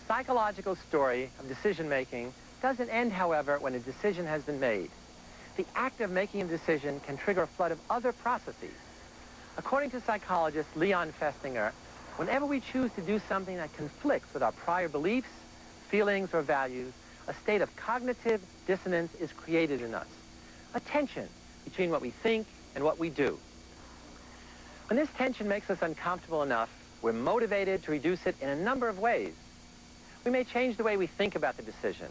psychological story of decision-making doesn't end, however, when a decision has been made. The act of making a decision can trigger a flood of other processes. According to psychologist Leon Festinger, whenever we choose to do something that conflicts with our prior beliefs, feelings, or values, a state of cognitive dissonance is created in us, a tension between what we think and what we do. When this tension makes us uncomfortable enough, we're motivated to reduce it in a number of ways. We may change the way we think about the decision,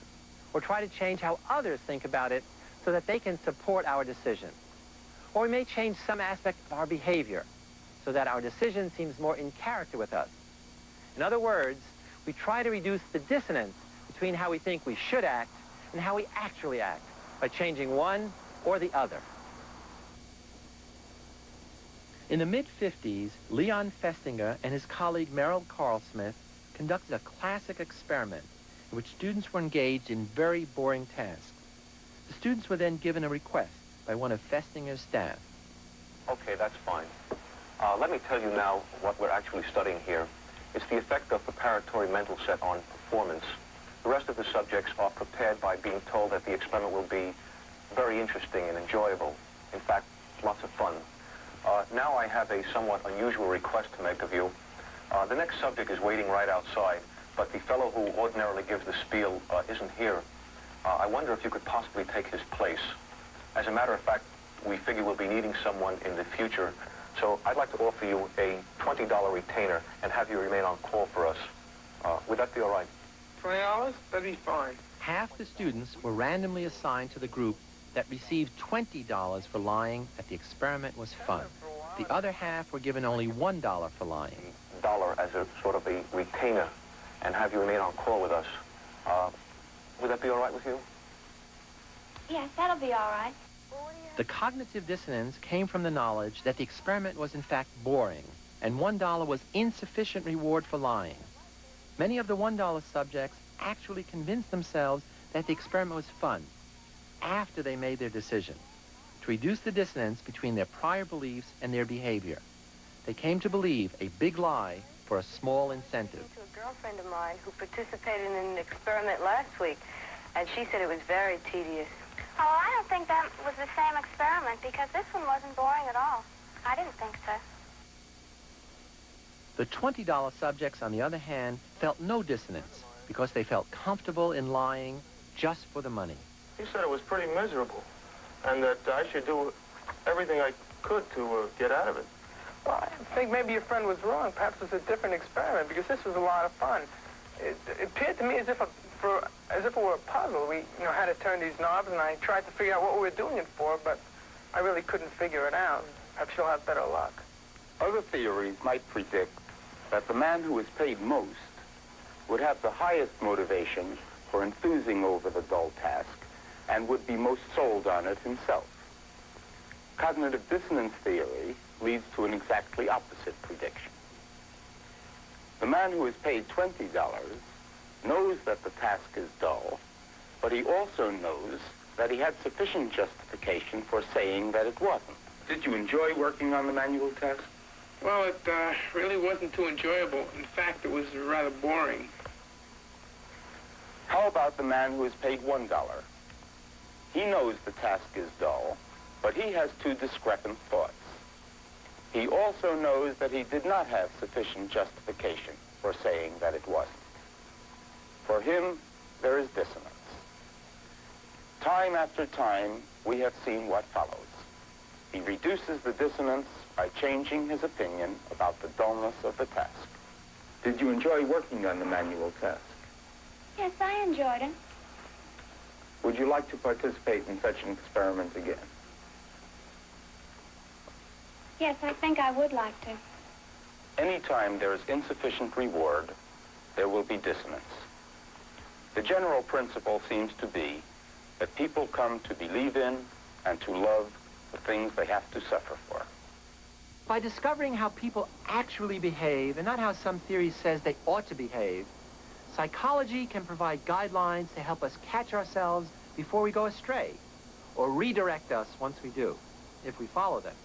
or try to change how others think about it so that they can support our decision. Or we may change some aspect of our behavior so that our decision seems more in character with us. In other words, we try to reduce the dissonance between how we think we should act and how we actually act by changing one or the other. In the mid-50s, Leon Festinger and his colleague Merrill Carlsmith conducted a classic experiment in which students were engaged in very boring tasks. The students were then given a request by one of Festinger's staff. Okay, that's fine. Let me tell you now what we're actually studying here. It's the effect of preparatory mental set on performance. The rest of the subjects are prepared by being told that the experiment will be very interesting and enjoyable. In fact, lots of fun. Now I have a somewhat unusual request to make of you. The next subject is waiting right outside, but the fellow who ordinarily gives the spiel isn't here. I wonder if you could possibly take his place. As a matter of fact, we figure we'll be needing someone in the future, so I'd like to offer you a $20 retainer and have you remain on call for us. Would that be all right? $20? That'd be fine. Half the students were randomly assigned to the group that received $20 for lying that the experiment was fun. The other half were given only $1 for lying. $1 as a sort of a retainer and have you remain on call with us. Would that be all right with you? Yes, that'll be all right. The cognitive dissonance came from the knowledge that the experiment was in fact boring, and $1 was insufficient reward for lying. Many of the $1 subjects actually convinced themselves that the experiment was fun after they made their decision, to reduce the dissonance between their prior beliefs and their behavior. They came to believe a big lie for a small incentive. To a girlfriend of mine who participated in an experiment last week, and she said it was very tedious. Oh, I don't think that was the same experiment because this one wasn't boring at all. I didn't think so. The $20 subjects, on the other hand, felt no dissonance because they felt comfortable in lying just for the money. He said it was pretty miserable and that I should do everything I could to get out of it. Well, I think maybe your friend was wrong. Perhaps it's a different experiment because this was a lot of fun. It appeared to me as if it were a puzzle. We had to turn these knobs, and I tried to figure out what we were doing it for, but I really couldn't figure it out. Perhaps you'll have better luck. Other theories might predict that the man who is paid most would have the highest motivation for enthusing over the dull task and would be most sold on it himself. Cognitive dissonance theory leads to an exactly opposite prediction. The man who is paid $20 knows that the task is dull, but he also knows that he had sufficient justification for saying that it wasn't. Did you enjoy working on the manual test? Well, it really wasn't too enjoyable. In fact, it was rather boring. How about the man who is paid $1? He knows the task is dull, but he has two discrepant thoughts. He also knows that he did not have sufficient justification for saying that it wasn't. For him, there is dissonance. Time after time, we have seen what follows. He reduces the dissonance by changing his opinion about the dullness of the task. Did you enjoy working on the manual task? Yes, I enjoyed it. Would you like to participate in such an experiment again? Yes, I think I would like to. Anytime there is insufficient reward, there will be dissonance. The general principle seems to be that people come to believe in and to love the things they have to suffer for. By discovering how people actually behave and not how some theory says they ought to behave, psychology can provide guidelines to help us catch ourselves before we go astray, or redirect us once we do, if we follow them.